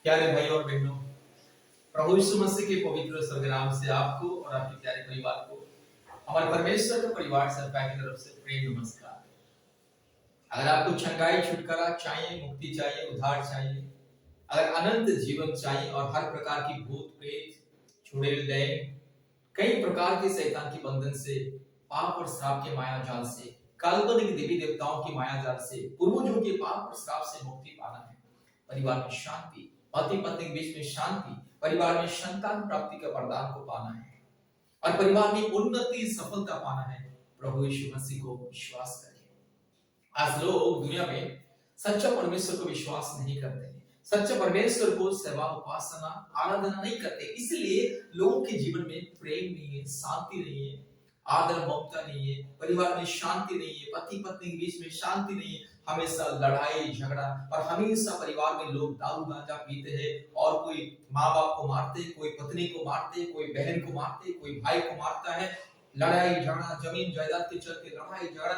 प्यारे भाई और बहनों, प्रभु यीशु मसीह के पवित्र स्वर्ग नाम से आपको और आपके प्यारे परिवार को हमारे परमेश्वर के परिवार सरकार की तरफ से प्रेम नमस्कार। अगर आपको चंगाई छुटकारा चाहिए, मुक्ति चाहिए, उद्धार चाहिए, अगर अनंत जीवन चाहिए और हर प्रकार की भूत प्रेत चुड़ैल गए कई प्रकार के शैतान के बंधन से, पाप और श्राप के माया जाल से, काल्पनिक देवी देवताओं की माया जाल से, पूर्वजों के पाप और श्राप से मुक्ति पाना है। परिवार में शांति, पति पत्नी के बीच में शांति, परिवार में संतान प्राप्ति का वरदान को पाना है और परिवार में उन्नति सफलता पाना है। प्रभु यीशु मसीह को विश्वास करें। आज लोग दुनिया में सच्चा परमेश्वर को विश्वास नहीं करते हैं, सच्चा परमेश्वर को सेवा उपासना आराधना नहीं करते, इसलिए लोगों के जीवन में प्रेम नहीं है, शांति नहीं है, आदर ममता नहीं है, परिवार में शांति नहीं है, पति पत्नी के बीच में शांति नहीं है, हमेशा लड़ाई झगड़ा और हमेशा परिवार में लोग दारू गांजा पीते हैं और कोई माँ बाप को मारते, कोई पत्नी को मारते, कोई बहन को मारते, कोई भाई को मारता है। लड़ाई झगड़ा, जमीन जायदाद के चलते लड़ाई झगड़ा,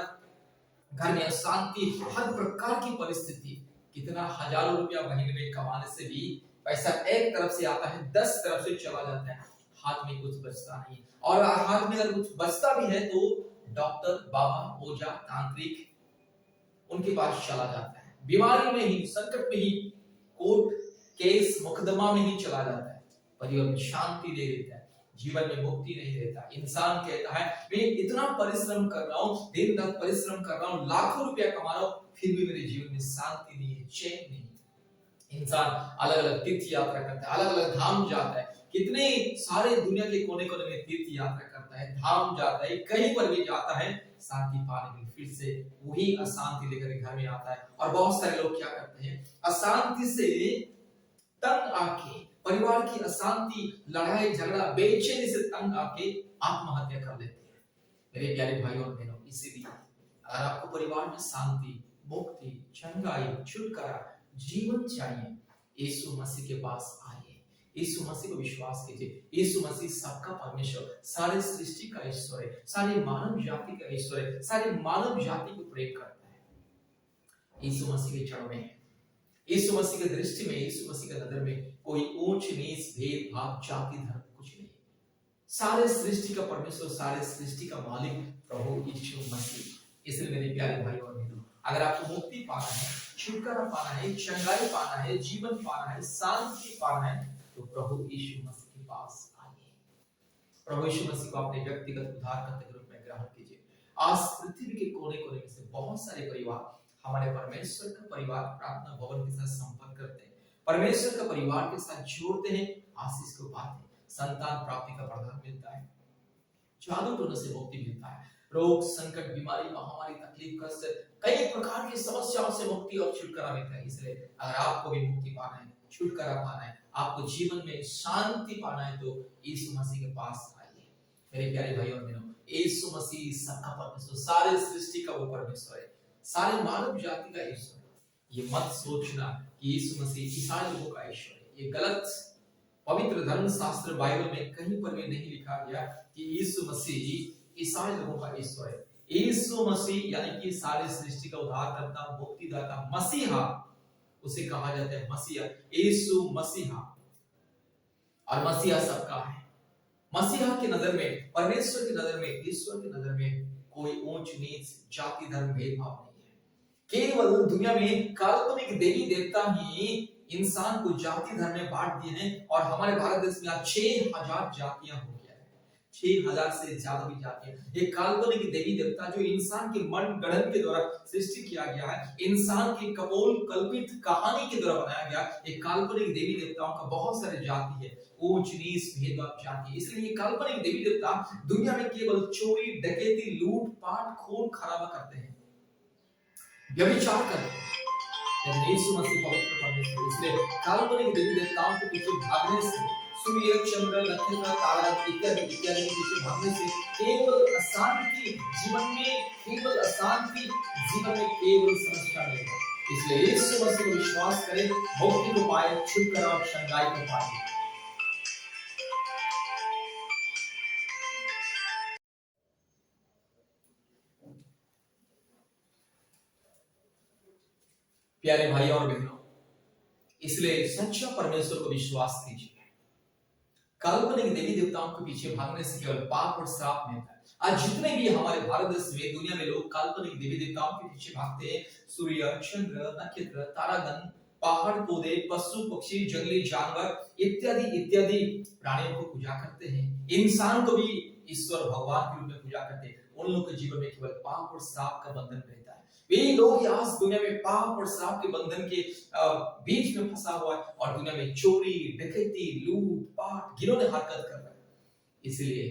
घर में अशांति, हर प्रकार की परिस्थिति। कितना हजारों रुपया महीने में कमाने से भी पैसा एक तरफ से आता है, 10 तरफ से चला जाता है, हाथ में कुछ बचता नहीं। और हाथ में अगर कुछ बचता भी है तो डॉक्टर, बाबा, ओझा, तांत्रिक उनके पास चला जाता है। बीमारी में ही, संकट में ही, कोर्ट केस मुकदमा में ही चला जाता है। परिवार में शांति नहीं देता है, जीवन में मुक्ति नहीं देता। इंसान कहता है मैं इतना परिश्रम कर रहा हूँ, दिन रात परिश्रम कर रहा हूँ, लाखों रुपया कमा रहा हूँ, फिर भी मेरे जीवन में शांति नहीं है, चैन नहीं। इंसान अलग अलग तीर्थ यात्रा करता है, अलग अलग धाम जाता है, कितने सारे दुनिया के कोने कोने में तीर्थ यात्रा करता है, धाम जाता है, कहीं पर भी जाता है, शांति पाने के फिर से वही अशांति लेकर घर में आता है। और बहुत सारे लोग क्या करते हैं, अशांति से तंग आके, परिवार की अशांति, लड़ाई झगड़ा, बेचैनी से तंग आके आत्महत्या कर लेते हैं। मेरे प्यारे भाई और बहनों, इसीलिए अगर आपको परिवार में शांति, मुक्ति, चंगाई, छुटकारा, जीवन चाहिए, यीशु मसीह के पास आइए, यीशु मसीह को विश्वास कीजिए। यीशु मसीह सबका परमेश्वर, सारे सृष्टि का ईश्वर है, सारी मानव जाति का ईश्वर है, सारी मानव जाति को प्रेम करता है। यीशु मसीह के चरणों में है, यीशु मसीह की दृष्टि में, यीशु मसीह की नजर में कोई ऊंच नीच भेदभाव जाति धर्म कुछ नहीं। सारे सृष्टि का परमेश्वर, सारे सृष्टि का मालिक प्रभु यीशु मसीह। इसलिए मेरे प्यारे भाई और बहनों, अगर आपको मुक्ति पाना है, छुटकारा पाना है, चंगाई पाना है, जीवन पाना है, शांति पाना है, तो प्रभु यीशु मसीह के पास आइए। प्रभु यीशु मसीह को अपने व्यक्तिगत उद्धारकर्ता के रूप में ग्रहण कीजिए। आज पृथ्वी के कोने कोने में से बहुत सारे परिवार हमारे परमेश्वर का परिवार प्रार्थना भवन के साथ संपर्क करते हैं, परमेश्वर का परिवार के साथ जोड़ते हैं, आशीष को पाते हैं, संतान प्राप्ति का वरदान मिलता है, जादू टोने से मुक्ति मिलता है, रोग संकट बीमारी महामारी तकलीफ कष्ट कई प्रकार की समस्याओं से मुक्ति और छुटकारा मिलता है। इसलिए अगर आपको भी मुक्ति पाना है, छुटकारा पाना है, आपको जीवन में शांति पाना है, तो यीशु मसीह के पास आइए। मेरे प्यारे भाई और बहनों, यीशु मसीह सबका परमेश्वर, सारे सृष्टि का वो परमेश्वर है, सारे मानव जाति का ईश्वर है। ये मत सोचना कि यीशु मसीह ईसाई लोगों का ईश्वर है, ये गलत। पवित्र धर्म शास्त्र बाइबल में कहीं पर भी नहीं लिखा गया कि यीशु मसीह ईसाई लोगों का ईश्वर है। यीशु मसीह यानी कि सारे सृष्टि का उद्धारकर्ता, मुक्तिदाता, मसीहा, उसे कहा जाता है मसीहा, यीशु मसीहा। और मसीहा सबका है। मसीहा की नजर में, परमेश्वर की नजर में, ईश्वर की नजर में कोई ऊंच नीच जाति धर्म भेदभाव नहीं है। केवल दुनिया में काल्पनिक देवी देवता ही इंसान को जाति धर्म में बांट दिए हैं और हमारे भारत देश में आज 6000 जातियां हो गया है, 6000 से ज्यादा भी जातियां। ये काल्पनिक देवी देवता जो इंसान के मन गढ़ंत के द्वारा सृष्टि किया गया है, इंसान की कपोल कल्पित कहानी के द्वारा बनाया गया, ये काल्पनिक देवी देवताओं का बहुत सारे जाति है, ऊंच नीच भेदभाव जाति। इसलिए ये काल्पनिक देवी देवता दुनिया में केवल चोरी डकैती लूट पाट खून खराबा करते हैं, व्यभिचार करते हैं, लेकिन यीशु मसीह पवित्र परमेश्वर। इसलिए काल्पनिक देवी देवताओं के पीछे भागने से, सूर्य चंद्र नक्षत्र तारा इत्यादि इत्यादि के पीछे भागने से केवल अशांति जीवन में, केवल अशांति जीवन में, केवल समस्या मिलेगा। इसलिए यीशु मसीह को विश्वास करें, मुक्ति को पाए, छुटकारा और चंगाई को पाए। प्यारे भाई और बहनों, इसलिए सच्चा परमेश्वर को विश्वास कीजिए। काल्पनिक देवी देवताओं के पीछे भागने से केवल पाप और श्राप मिलता है। आज जितने भी हमारे भारत देश में, दुनिया में लोग काल्पनिक देवी देवताओं के पीछे भागते हैं, सूर्य, चंद्र, नक्षत्र, तारागण, पहाड़, पौधे, पशु, पक्षी, जंगली जानवर इत्यादि इत्यादि प्राणियों को पूजा करते हैं। इंसान को भी ईश्वर भगवान के रूप में पूजा करते हैं। उन लोगों के जीवन में केवल पाप और श्राप का बंधन रहता है। वे लोग आज दुनिया में पाप और श्राप के बंधन के बीच में फंसा हुआ है और दुनिया में चोरी, डकैती, लूट पाट, घिनौनी हरकत कर रहा है। इसलिए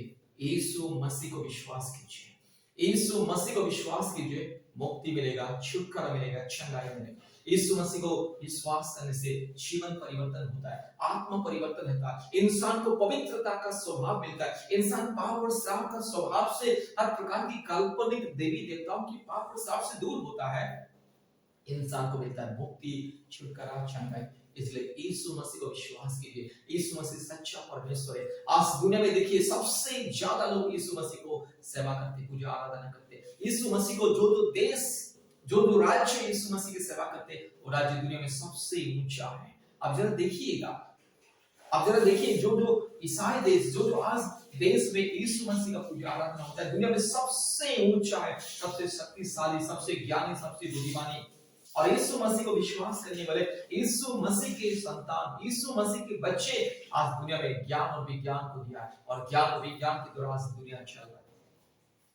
यीशु मसीह को विश्वास कीजिए। यीशु मसीह को विश्वास कीजिए, मुक्ति मिलेगा, छुटकारा मिलेगा, चंगाई मिलेगा। यीशु मसीह को विश्वास करने से जीवन परिवर्तन होता है, आत्मा परिवर्तन होता है, इंसान को पवित्रता का स्वभाव मिलता है। इंसान पाप और श्राप का स्वभाव से, हर प्रकार की काल्पनिक देवी देवताओं की पाप और श्राप से दूर होता है। इंसान को मिलता है मुक्ति, छुटकारा, चंगाई। इसलिए यीशु मसीह को विश्वास कीजिए। यीशु मसीह सच्चा परमेश्वर है। आज दुनिया में देखिए सबसे ज्यादा लोग यीशु मसीह को सेवा करते, पूजा आराधना करते। यीशु मसीह को जो देश, जो राज्य यीशु मसीह की सेवा करते, वो राज्य दुनिया में सबसे ऊंचा है। अब जरा देखिएगा, अब जरा देखिए, जो ईसाई देश, जो आज देश में यीशु मसीह का पूजा आराधना होता है, दुनिया में सबसे ऊंचा है, सबसे शक्तिशाली, सबसे ज्ञानी, सबसे बुद्धिमानी। और यीशु मसीह को विश्वास करने वाले, यीशु मसीह के संतान, यीशु मसीह के बच्चे आज दुनिया में ज्ञान और विज्ञान को दिया है और ज्ञान और विज्ञान के द्वारा दुनिया चल रहा है।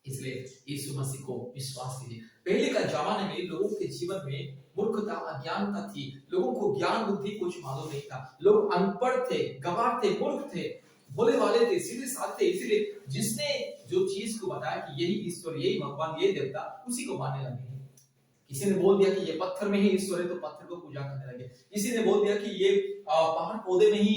इसलिए यीशु मसीह को विश्वास कीजिए। पहले का जमाने में लोगों के जीवन में मूर्खता, अज्ञानता थी। लोगों को ज्ञान बुद्धि कुछ मालूम नहीं था। लोग अनपढ़ थे, गवार थे, मूर्ख थे, भोले वाले थे, सीधे साधे थे। इसलिए जिसने जो चीज को बताया कि यही ईश्वर, यही भगवान, यही देवता, उसी को मानने लगे। किसी ने बोल दिया कि ये पत्थर में ही ईश्वर है, तो पत्थर को पूजा करने लगे। किसी ने बोल दिया कि ये पहाड़ पौधे में ही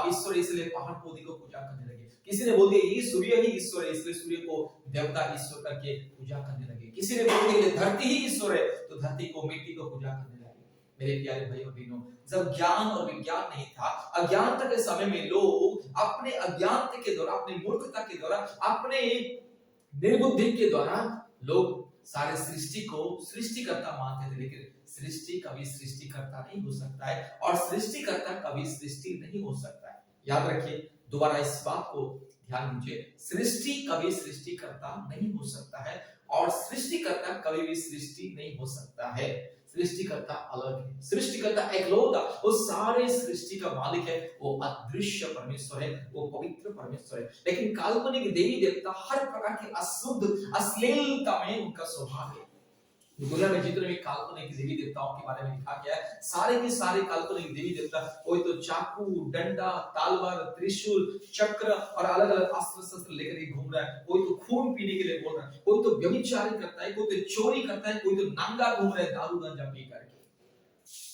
ईश्वर है, इसलिए पहाड़ पौधे को पूजा करने लगे। किसी ने बोल दिया ये सूर्य ही ईश्वर है, इसलिए सूर्य को देवता ईश्वर करके पूजा करने लगे। किसी ने बोल दिया ये धरती ही ईश्वर है, तो धरती को, मिट्टी को पूजा करने लगे। मेरे प्यारे भाई और बहनों, जब ज्ञान और विज्ञान नहीं था, अज्ञानता के समय में लोग अपने अज्ञानता के द्वारा, अपनी मूर्खता के द्वारा, अपने निर्बुद्धि के द्वारा लोग सारे सृष्टि को सृष्टिकर्ता मानते थे। लेकिन सृष्टि कभी सृष्टिकर्ता नहीं हो सकता है और सृष्टिकर्ता कभी सृष्टि नहीं हो सकता है। याद रखिए, दोबारा इस बात को ध्यान दीजिए, सृष्टि कभी सृष्टिकर्ता नहीं हो सकता है और सृष्टिकर्ता कभी भी सृष्टि नहीं हो सकता है। सृष्टिकर्ता अलग है, सृष्टिकर्ता एकलौता, वो सारे सृष्टि का मालिक है, वो अदृश्य परमेश्वर है, वो पवित्र परमेश्वर है। लेकिन काल्पनिक देवी देवता हर प्रकार की अशुद्ध, अश्लीलता में उनका स्वभाव है। दुनिया में जितने भी काल्पनिक देवी देवताओं के बारे में लिखा गया है, सारे के सारे काल्पनिक देवी देवता, कोई तो चाकू, डंडा, तलवार, त्रिशूल, चक्र और अलग अलग अस्त्र शस्त्र लेकर घूम रहा है। कोई तो खून पीने के लिए बोल रहा है, कोई तो व्यभिचारी करता है, कोई तो चोरी करता है, कोई तो नंगा घूम रहा है दारू गांजा पी करके।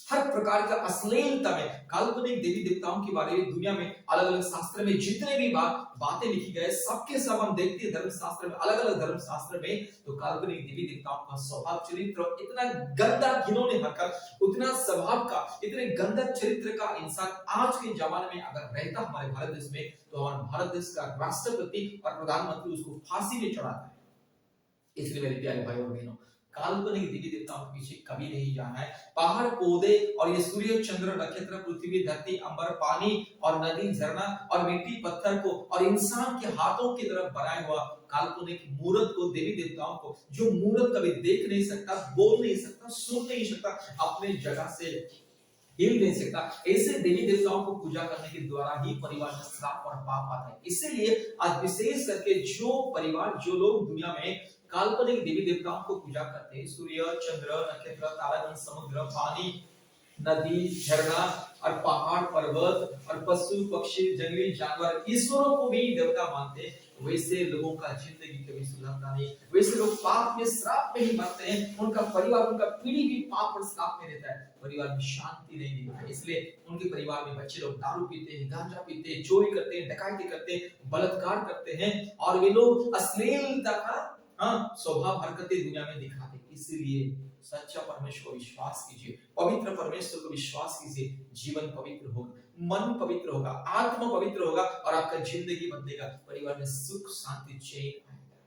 हर प्रकार का अश्लीलता में काल्पनिक देवी देवताओं के बारे में दुनिया में अलग अलग शास्त्र में जितने भी बातें लिखी गए, सबके सब हम देखते हैं धर्म शास्त्र में, अलग अलग धर्म शास्त्र में, तो काल्पनिक देवी देवताओं का स्वभाव चरित्र इतना गंदा, घिनौनी हरकत, उतना स्वभाव का, इतने गंदा चरित्र का इंसान आज के जमाने में अगर रहता हमारे भारत देश में, तो हमारे भारत देश का राष्ट्रपति और प्रधानमंत्री उसको फांसी में चढ़ाता है। इसलिए मेरे प्यारे भाई और बहनों, काल्पनिक देवी देवताओं के पीछे कभी नहीं जाना है। पहाड़, पौधे और ये सूर्य, चंद्र, नक्षत्र, पृथ्वी, धरती, अंबर, पानी और नदी, झरना और मिट्टी, पत्थर को और इंसान के हाथों की तरफ बनाया हुआ काल्पनिक मूर्त को, देवी देवताओं को, जो मूर्त कभी देख नहीं सकता, बोल नहीं सकता, सुन नहीं सकता, अपने जगह से हिल नहीं सकता, ऐसे देवी देवताओं को पूजा करने के द्वारा ही परिवार में श्राप और पाप आता है। इसीलिए आज विशेष करके जो परिवार, जो लोग दुनिया में काल्पनिक देवी देवताओं को पूजा करते हैं, सूर्य, चंद्र, नक्षत्र, तारागण, समुद्र, पानी, नदी, झरना और पहाड़, पर्वत और पशु, पक्षी, जंगली जानवर, ईश्वरों को भी देवता मानते हैं, वैसे लोगों का जिंदगी कभी सुधरता नहीं। वैसे लोग पाप में, श्राप में ही मरते हैं। उनका परिवार, उनका पीढ़ी भी पाप और श्राप में रहता है। परिवार में शांति नहीं मिलता है। इसलिए उनके परिवार में बच्चे लोग दारू पीते हैं, गांजा पीते हैं, चोरी करते हैं, डकैती करते हैं, बलात्कार करते हैं और वे लोग अश्लीलता का स्वभाव, हरकतें दुनिया में दिखाते। इसलिए सच्चा परमेश्वर को विश्वास कीजिए, पवित्र परमेश्वर को विश्वास कीजिए, जीवन पवित्र होगा, मन पवित्र होगा, आत्मा पवित्र होगा और आपका जिंदगी बदलेगा। परिवार में सुख, शांति, चैन आएगा,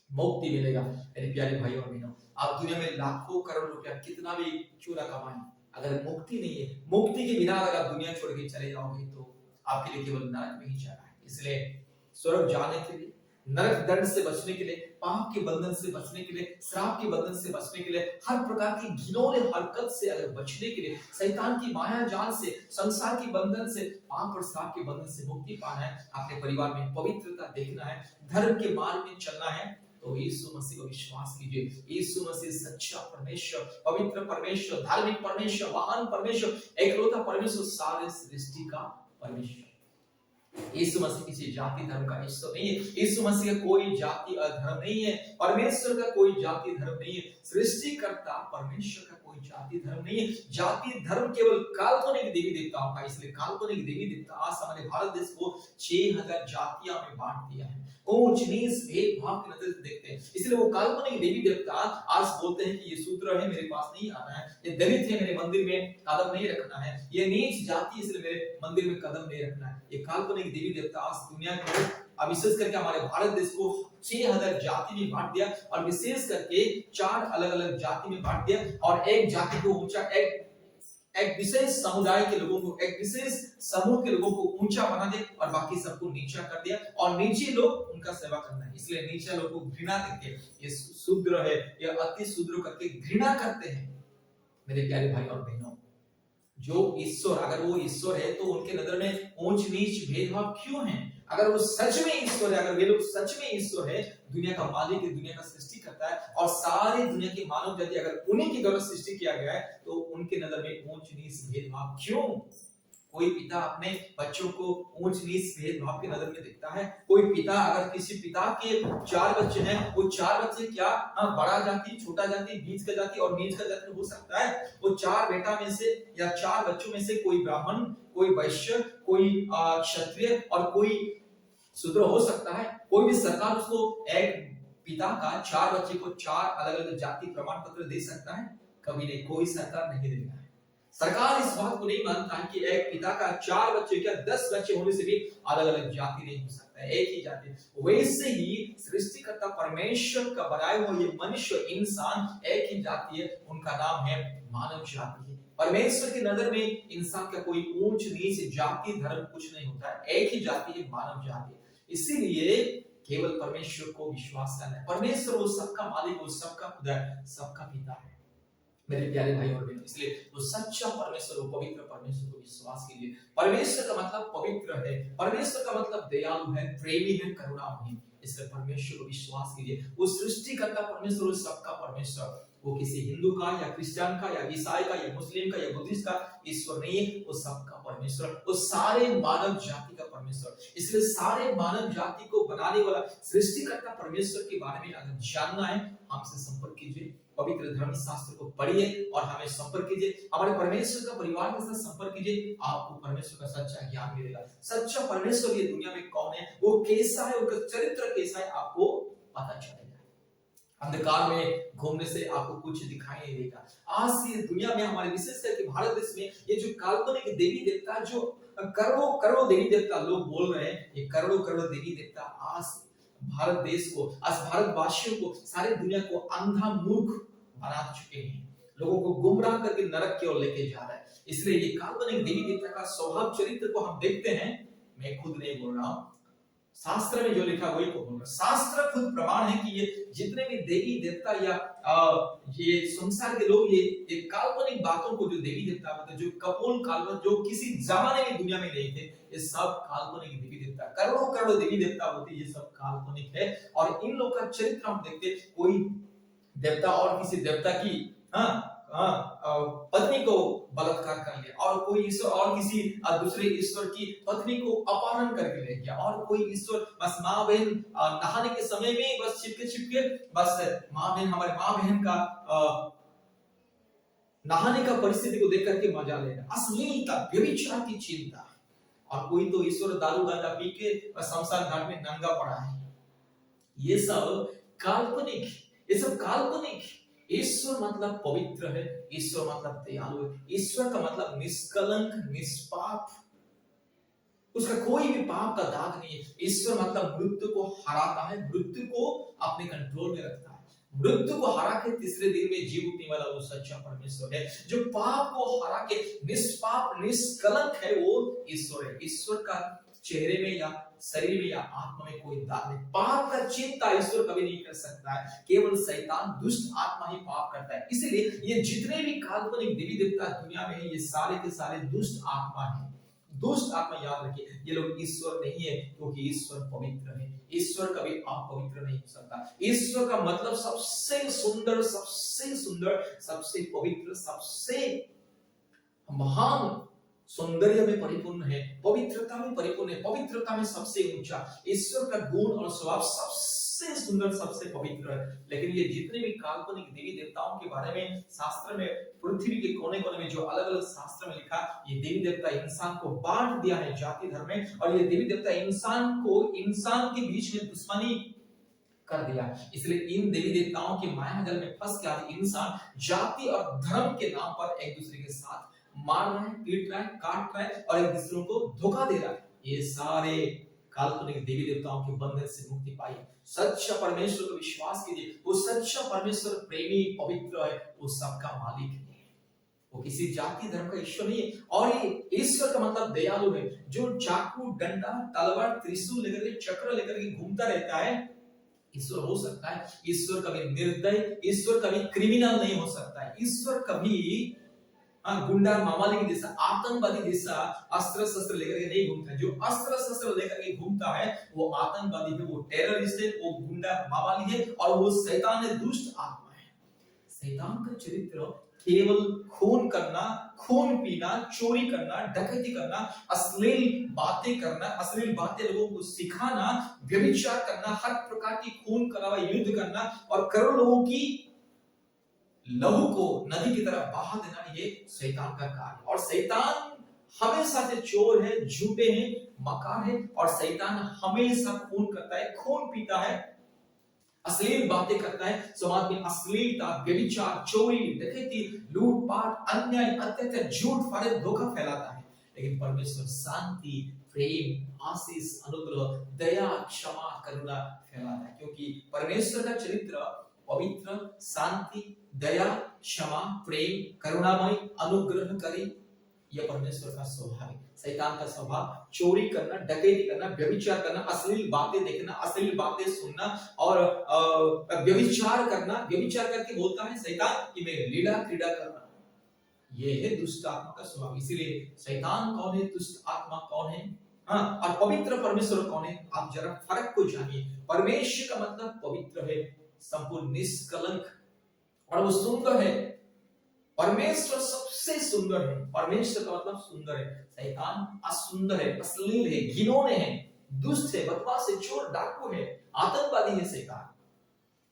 मुक्ति मिलेगा। मेरे प्यारे भाई और बहनों, आप दुनिया में लाखों करोड़ रुपया कितना भी क्यों ना कमाएं, अगर मुक्ति नहीं है, मुक्ति के बिना अगर आप दुनिया छोड़ के चले जाओगे तो आपके लिए केवल नरक में ही जाना है। इसलिए स्वर्ग जाने के लिए, नरक दंड से बचने के लिए, पाप के बंधन से बचने के लिए, श्राप के बंधन से बचने के लिए, हर प्रकार की घिनौने हरकत से अगर बचने के लिए, शैतान की माया जाल से, संसार के बंधन से, पाप और श्राप के बंधन से मुक्ति पाना है, अपने परिवार में पवित्रता देखना है, धर्म के मार्ग में चलना है, तो यीशु मसीह को विश्वास कीजिए। यीशु मसीह सच्चा परमेश्वर, पवित्र परमेश्वर, धार्मिक परमेश्वर, महान परमेश्वर, एकलौता परमेश्वर, सारे सृष्टि का परमेश्वर। यीशु मसीह किसी जाति धर्म का ईश्वर नहीं है। यीशु मसीह का कोई जाति और धर्म नहीं है। परमेश्वर का कोई जाति धर्म नहीं है। सृष्टिकर्ता परमेश्वर का कोई जाति धर्म नहीं है। जाति धर्म केवल काल्पनिक देवी देवताओं का, इसलिए काल्पनिक देवी देवता आज हमारे भारत देश को 6000 जातियों में बांट दिया है। ऊंच नीच भेदभाव की नजर से देखते हैं, इसलिए वो काल्पनिक देवी देवता आज बोलते हैं कि ये शूद्र है, मेरे पास नहीं आना है, ये दलित है, मेरे मंदिर में कदम नहीं रखना है, ये नीच जाति इसलिए मेरे मंदिर में कदम नहीं रखना है। ये काल्पनिक देवी देवता आज दुनिया को, अब विशेष करके हमारे भारत देश को 6000 जाति में बांट दिया, और विशेष करके 4 अलग अलग जाति में बांट दिया, और एक जाति को ऊंचा, एक विशेष समुदाय के लोगों को, एक विशेष समूह के लोगों को ऊंचा बना दिया और बाकी सबको नीचा कर दिया, और नीचे लोग उनका सेवा करना है, इसलिए नीचे लोग को घृणा करके, ये शूद्र है, ये अति शूद्र करके घृणा करते हैं। मेरे प्यारे भाई और बहनों, जो ईश्वर, अगर वो ईश्वर है तो उनके नजर में ऊंच नीच भेदभाव क्यों है? अगर वो सच में ईश्वर है, अगर वे लोग सच में ईश्वर है, दुनिया का मालिक है, दुनिया का सृष्टि करता है, और सारी दुनिया की मानव जाति अगर उन्हीं की द्वारा सृष्टि किया गया है, तो उनके नजर में ऊंच नीच भेदभाव क्यों? कोई पिता अपने बच्चों को ऊंच नीच भेदभाव की नजर में देखता है? कोई पिता, अगर किसी पिता के 4 बच्चे हैं, वो 4 बच्चे क्या बड़ा जाति, छोटा जाति, बीच का जाति और नीच का जाति हो सकता है? वो 4 बेटा में से या 4 बच्चों में से कोई ब्राह्मण, कोई वैश्य, कोई क्षत्रिय और कोई शूद्र हो सकता है? कोई भी सरकार उसको, एक पिता का 4 बच्चे को 4 अलग अलग जाति प्रमाण पत्र दे सकता है? कभी नहीं, कोई सरकार नहीं देगा। सरकार इस बात को नहीं मानता है कि एक पिता का 4 बच्चे, क्या 10 बच्चे होने से भी अलग अलग जाति नहीं हो सकता है, एक ही जाति। वैसे ही सृष्टिकर्ता परमेश्वर का बनाया हुआ ये मनुष्य, इंसान एक ही जाति है, उनका नाम है मानव जाति है। परमेश्वर की नजर में इंसान का कोई ऊंच नीच जाति धर्म कुछ नहीं होता है, एक ही जाति है, मानव जाति। इसीलिए केवल परमेश्वर को विश्वास करना है। परमेश्वर वो सबका मालिक, वो सबका खुदा है, सबका पिता है। मेरे प्यारे भाई और बहनों, इसलिए वो सच्चा परमेश्वर, वो पवित्र परमेश्वर को विश्वास कीजिए। परमेश्वर का मतलब पवित्र है, परमेश्वर का मतलब दयालु है, प्रेमी है, करुणामय है, इसलिए परमेश्वर को विश्वास कीजिए। वो सृष्टिकर्ता परमेश्वर, वो सबका परमेश्वर, वो किसी हिंदू का या क्रिश्चियन का या ईसाई का या मुस्लिम का या बुद्धिस्ट का ईश्वर नहीं है, वो सबका परमेश्वर, वो सारे मानव जाति का परमेश्वर। इसलिए सारे मानव जाति को बनाने वाला सृष्टिकर्ता परमेश्वर के बारे में अगर जानना है, हमसे संपर्क कीजिए, पवित्र धर्म शास्त्र को पढ़िए और हमें संपर्क कीजिए, हमारे परमेश्वर का परिवार के साथ संपर्क कीजिए। आपको परमेश्वर का सच्चा ज्ञान मिलेगा। सच्चा परमेश्वर ये दुनिया में कौन है, वो कैसा है, उसका चरित्र कैसा है, आपको पता चलेगा। अंधकार में घूमने से आपको कुछ दिखाई नहीं देगा। आज ये दुनिया में, हमारे विशेष करके भारत देश में, ये जो काल्पनिक देवी देवता, जो करोड़ों करोड़ों देवी देवता लोग बोल रहे हैं, ये करोड़ों करोड़ों देवी देवता आज भारत देश को, आज भारतवासियों को, सारी दुनिया को अंधा मूर्ख बना चुके हैं, लोगों को गुमराह करके नरक की ओर लेके जा रहा है। इसलिए ये काल्पनिक देवी देवता का स्वभाव चरित्र को हम देखते हैं। मैं खुद नहीं बोल रहा हूं, शास्त्र में जो लिखा वही को बोल रहा। शास्त्र खुद प्रमाण है कि ये जितने भी देवी देवता या ये संसार के लोग, ये काल्पनिक बातों को जो देवी देवता होते, जो कपोल काल्पनिक, जो किसी जमाने में दुनिया में नहीं थे, ये सब काल्पनिक देवी देवता, करोड़ों करोड़ों देवी देवता होते, ये सब काल्पनिक है। और इन लोग का चरित्र हम देखते, कोई देवता और किसी देवता की पत्नी को बलात्कार कर लिया, और कोई ईश्वर और किसी दूसरे ईश्वर की पत्नी को अपहरण करके ले गया, और कोई ईश्वर बस माँ बहन नहाने के समय में बस छिपके बस हमारे माँ बहन का नहाने का परिस्थिति को देख करके मजा ले रहा, अश्लीलता, व्यभिचार की चिंता। और कोई तो ईश्वर दारू गांजा पी के शमशान घाट में नंगा पड़ा है। ये सब काल्पनिक, ये सब काल्पनिक। ईश्वर मतलब पवित्र है, ईश्वर मतलब दयालु है, ईश्वर का मतलब निष्कलंक, निष्पाप, उसका कोई भी पाप का दाग नहीं है। ईश्वर मतलब मृत्यु को हराता है, मृत्यु को अपने कंट्रोल में रखता है। मृत्यु को हरा के तीसरे दिन में जी उठने वाला वो सच्चा परमेश्वर है। जो पाप को हरा के निष्पाप निष्कलंक है वो ईश्वर है। ईश्वर का चेहरे में या शरीर में या आत्मा में कोई दाग नहीं। पाप का चिंता ईश्वर कभी नहीं कर सकता है, केवल शैतान दुष्ट आत्मा ही पाप करता है। इसलिए ये जितने भी काल्पनिक देवी देवता दुनिया में है, ये सारे के सारे दुष्ट आत्मा है। दुष्ट आत्मा, याद रखिए, ये लोग ईश्वर नहीं है, क्योंकि ईश्वर पवित्र है। ईश्वर कभी अपवित्र नहीं हो सकता। ईश्वर का मतलब सबसे सुंदर, सबसे सुंदर, सबसे पवित्र, सबसे महान सौंदर्य में परिपूर्ण है, पवित्रता में परिपूर्ण है, पवित्रता में सबसे ऊंचा। ईश्वर का गुण और स्वभाव सबसे सुंदर, सबसे पवित्र है। लेकिन ये जितने भी काल्पनिक देवी देवताओं के बारे में शास्त्र में, पृथ्वी के कोने कोने में जो अलग अलग शास्त्र में लिखा, ये देवी देवता इंसान को बांट दिया है जाति धर्म में, और ये देवी देवता इंसान को, इंसान के बीच में दुश्मनी कर दिया। इसलिए इन देवी देवताओं के माया जाल में फंस गया इंसान जाति और धर्म के नाम पर एक दूसरे के साथ मार रहा है, पीट रहा है, काट रहा है और एक दूसरे को धोखा दे रहा है। ये सारे काल्पनिक देवी देवताओं के बंधन से मुक्ति पाई। सच्चा परमेश्वर को विश्वास कीजिए, वो सच्चा परमेश्वर प्रेमी पवित्र है, वो सबका मालिक है, वो किसी जाति धर्म का ईश्वर नहीं है। और ये ईश्वर का मतलब दयालु है, जो चाकू, डंडा, तलवार, त्रिशूल लेकर के, चक्र लेकर के घूमता रहता है, ईश्वर हो सकता है। ईश्वर कभी निर्दय, ईश्वर कभी क्रिमिनल नहीं हो सकता है। ईश्वर कभी गुंडा, मामालिक जैसा, आतंकवादी जैसा अस्त्र शस्त्र लेकर के नहीं घूमता है। जो अस्त्र शस्त्र लेकर के घूमता है वो आतंकवादी है, वो टेररिस्ट है, वो गुंडा, मामालिक है, और वो शैतान है, दुष्ट आत्मा है। शैतान का चरित्र केवल खून करना, खून पीना, चोरी करना, डकैती करना, अश्लील बातें करना, अश्लील बातें लोगों को सिखाना, व्यभिचार करना, हर प्रकार की खून करावा युद्ध करना और करोड़ों लोगों की लहू को नदी की तरह बहा देना, ये शैतान का कार्य। और शैतान हमेशा से चोर है, झूठे हैं, मकार है, और शैतान हमेशा खून करता है, खून पीता है, अश्लील बातें करता है, समाज में अश्लीलता, व्यभिचार, चोरी, डकैती, लूटपाट, अन्याय, अत्याचार, झूठ, फरेब, धोखा फैलाता है। लेकिन परमेश्वर शांति, प्रेम, आशीष, अनुग्रह, दया, क्षमा, करुणा फैलाता है, क्योंकि परमेश्वर का चरित्र पवित्र, शांति, दया, क्षमा, प्रेम, करुणामय, अनुग्रहकारी, यह परमेश्वर का स्वभाव है। शैतान का स्वभाव चोरी करना, डकैती करना, व्यभिचार करना, अश्लील बातें देखना, अश्लील बातें सुनना और व्यभिचार करना। व्यभिचार करके बोलता है शैतान कि मैं लीला क्रीड़ा कर रहा हूं। यह है दुष्ट आत्मा का स्वभाव। इसीलिए शैतान कौन है, दुष्ट आत्मा कौन है, और पवित्र परमेश्वर कौन है, आप जरा फर्क को जानिए। परमेश्वर का मतलब पवित्र है, संपूर्ण निष्कलंक, और वो सुंदर है। परमेश्वर सबसे सुंदर है। परमेश्वर का मतलब सुंदर है। शैतान असुंदर है, अश्लील है, घिनौने है, दुष्ट है, बदमाश है, चोर, डाकू है, आतंकवादी है शैतान।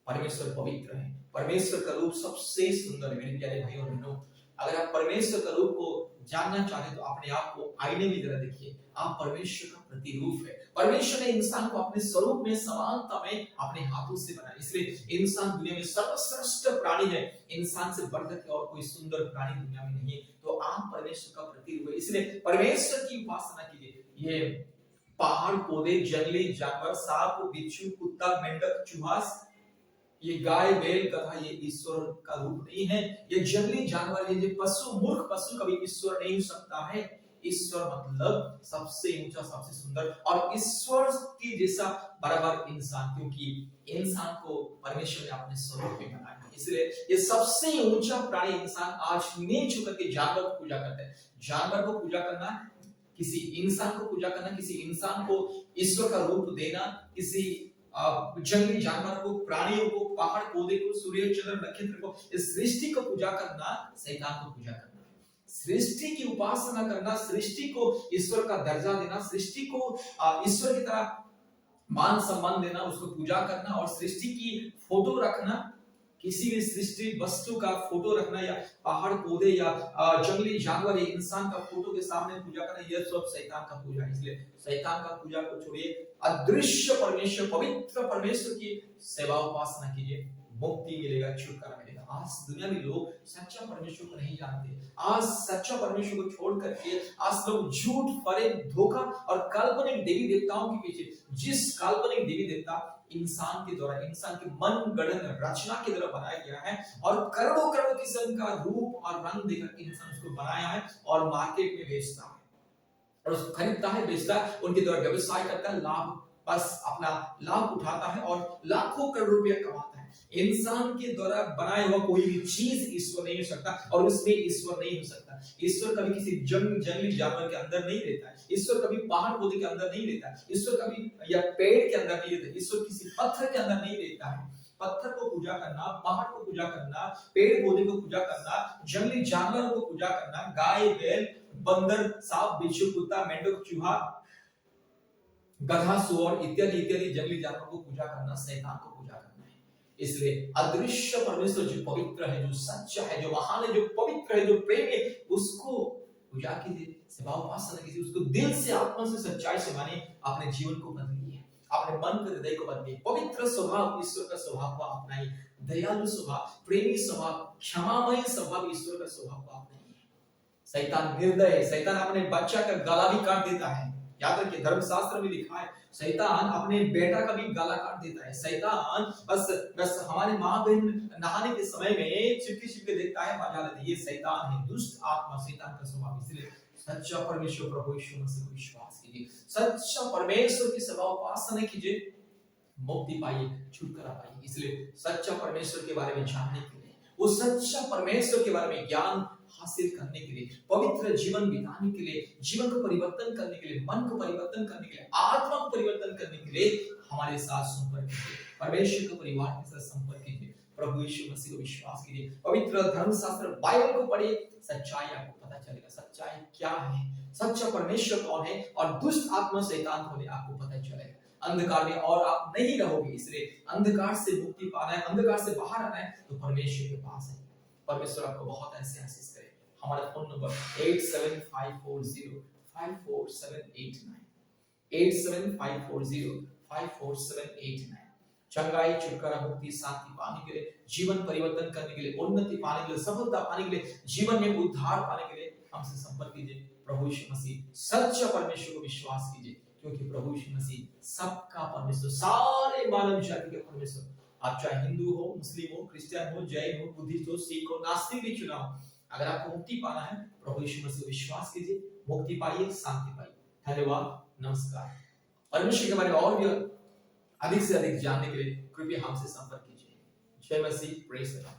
परमेश्वर पवित्र है। परमेश्वर का रूप सबसे सुंदर है। मेरे प्यारे भाइयों और बहनों, अगर आप परमेश्वर का रूप को जानना चाहते तो अपने आप को आईने में जरा देखिए। आप परमेश्वर का प्रतिरूप है। परमेश्वर ने इंसान को अपने स्वरूप में, समानता में अपने हाथों से बनाया। इसलिए इंसान दुनिया में सर्वश्रेष्ठ प्राणी है। इंसान से बढ़कर के और कोई सुंदर प्राणी दुनिया में नहीं है। तो आप परमेश्वर का प्रतिरूप है। इसलिए परमेश्वर की उपासना कीजिए। ये पहाड़, पौधे, जंगली जानवर, सांप, बिच्छू, कुत्ता, मेंढक, चूहा, ये गाय, बैल, गधा, ये ईश्वर का रूप नहीं है। ये जंगली जानवर, ये पशु, मूर्ख पशु कभी ईश्वर नहीं हो सकता है। ईश्वर मतलब सबसे ऊंचा, सबसे सुंदर, और ईश्वर के जैसा बराबर इंसान, क्योंकि इंसान को परमेश्वर ने अपने स्वरूप में बनाया है। इसलिए ये सबसे ऊंचा प्राणी इंसान आज नीच होकर के जानवर को पूजा करता है। जानवर को पूजा करना, किसी इंसान को पूजा करना, किसी इंसान को ईश्वर का रूप देना, किसी जंगली जानवर को, प्राणियों को, पहाड़, पौधे को, सूर्य, चंद्र, नक्षत्र को, इस सृष्टि को पूजा करना शैतान को पूजा करना। सृष्टि की उपासना करना, सृष्टि को ईश्वर का दर्जा देना, सृष्टि को ईश्वर की तरह मान सम्मान देना, उसको पूजा करना, और सृष्टि की फोटो रखना, किसी भी सृष्टि वस्तु का फोटो रखना, या पहाड़, पौधे, या जंगली जानवर, या इंसान का फोटो के सामने पूजा करना, यह सब शैतान का पूजा है। इसलिए शैतान का पूजा को छोड़िए, अदृश्य परमेश्वर, पवित्र परमेश्वर की सेवा उपासना कीजिए। मुक्ति मिलेगा, छुटकारा मिलेगा। आज दुनिया में लोग सच्चा परमेश्वर को नहीं जानते। आज सच्चा परमेश्वर को छोड़ करके आज लोग झूठ, फरेब, धोखा और काल्पनिक देवी देवताओं के पीछे, जिस काल्पनिक देवी देवता इंसान के द्वारा, इंसान के मन गढ़ंत रचना के द्वारा बनाया गया है और करोड़ों करोड़ों किस्म का रूप और रंग देकर इंसान उसको बनाया है और मार्केट में बेचता है और उसको खरीदता है, बेचता है, उनके द्वारा व्यवसाय करता है, लाभ, बस अपना लाभ उठाता है और लाखों करोड़ रुपया कमाता है। इंसान के द्वारा बनाया हुआ कोई भी चीज ईश्वर नहीं हो सकता और उसमें ईश्वर नहीं हो सकता। ईश्वर कभी किसी जंगली जानवर के अंदर नहीं रहता है, ईश्वर कभी पहाड़ पौधे के अंदर नहीं रहता है, ईश्वर कभी या पेड़ के अंदर नहीं रहता है, ईश्वर किसी पत्थर के अंदर नहीं रहता है। पत्थर को पूजा करना, पहाड़ को पूजा करना, पेड़ पौधे को पूजा करना, जंगली जानवरों को पूजा करना, गाय, बैल, बंदर, सांप, बिच्छू, कुत्ता, मेंढक, चूहा, गधा, सुअर इत्यादि इत्यादि जंगली जानवरों को पूजा करना शैतान को पूजा करना है। इसलिए अदृश्य परमेश्वर जो पवित्र है, जो सच्चा है, जो महान है, जो पवित्र है, जो प्रेम है, उसको पूजा कीजिए, सेवा उपासना कीजिए, उसको दिल से, आत्मा से, सच्चाई से मानिए, अपने जीवन को बदलिए, अपने मन के हृदय को बदलिए, पवित्र स्वभाव, ईश्वर का स्वभाव को अपनाइए, दयालु स्वभाव, प्रेमी स्वभाव, क्षमामय स्वभाव, ईश्वर का स्वभाव को अपनाइए। शैतान निर्दय है, शैतान अपने बच्चा का गला भी काट देता है। याद रखिए, धर्मशास्त्र में लिखा है शैतान अपने बेटा का भी गला काट देता है। शैतान बस हमारे माँ बहन नहाने के समय में छिपके देखता है, मजा लेता है। ये शैतान है, दुष्ट आत्मा, शैतान का स्वभाव। इसलिए सच्चा परमेश्वर प्रभु यीशु मसीह को विश्वास कीजिए, सच्चा परमेश्वर की सेवा उपासना कीजिए, मुक्ति पाइए, छुटकारा पाइए। इसलिए सच्चा परमेश्वर के बारे में जानने के लिए, वो सच्चा परमेश्वर के बारे में ज्ञान हासिल करने के लिए, पवित्र जीवन बिताने के लिए, जीवन को परिवर्तन करने के लिए, मन को परिवर्तन करने के लिए, आत्मा को परिवर्तन करने के लिए हमारे साथ संपर्क कीजिए, परमेश्वर के परिवार के साथ संपर्क कीजिए, प्रभु यीशु मसीह को विश्वास कीजिए, पवित्र धर्मशास्त्र बाइबल को पढ़िए, सच्चाई आपको पता चलेगा, सच्चाई क्या है, सच्चा परमेश्वर कौन है और दुष्ट आत्मा शैतान कौन है, आपको पता चलेगा। अंधकार में और आप नहीं रहोगे। इसलिए अंधकार से मुक्ति पाना है, अंधकार से बाहर आना है तो परमेश्वर के पास है। परमेश्वर आपको बहुत ऐसे आशीष करे। हमारा फोन नंबर 8754054789 8754054789। चंगाई, छुटकारा, मुक्ति, शांति पाने के लिए, जीवन परिवर्तन करने के लिए, उन्नति पाने के लिए, सफलता पाने के लिए, जीवन में उद्धार पाने के लिए हमसे संपर्क कीजिए। प्रभु यीशु मसीह सच्चा परमेश्वर को विश्वास कीजिए, क्योंकि प्रभु यीशु मसीह सबका परमेश्वर, सारे मानव जाति के परमेश्वर। आप चाहे हिंदू हो, मुस्लिम हो, क्रिश्चियन हो, जैन हो, बुद्धिस्ट हो, सिख हो, नास्तिक भी चुनाव, अगर आपको मुक्ति पाना है प्रभु यीशु मसीह विश्वास कीजिए, मुक्ति पाइए, शांति पाइए। धन्यवाद, नमस्कार। परमेश्वर के बारे में और भी अधिक से अधिक जानने के लिए कृपया हमसे संपर्क कीजिए। जय मसीह, प्रेज़ द लॉर्ड।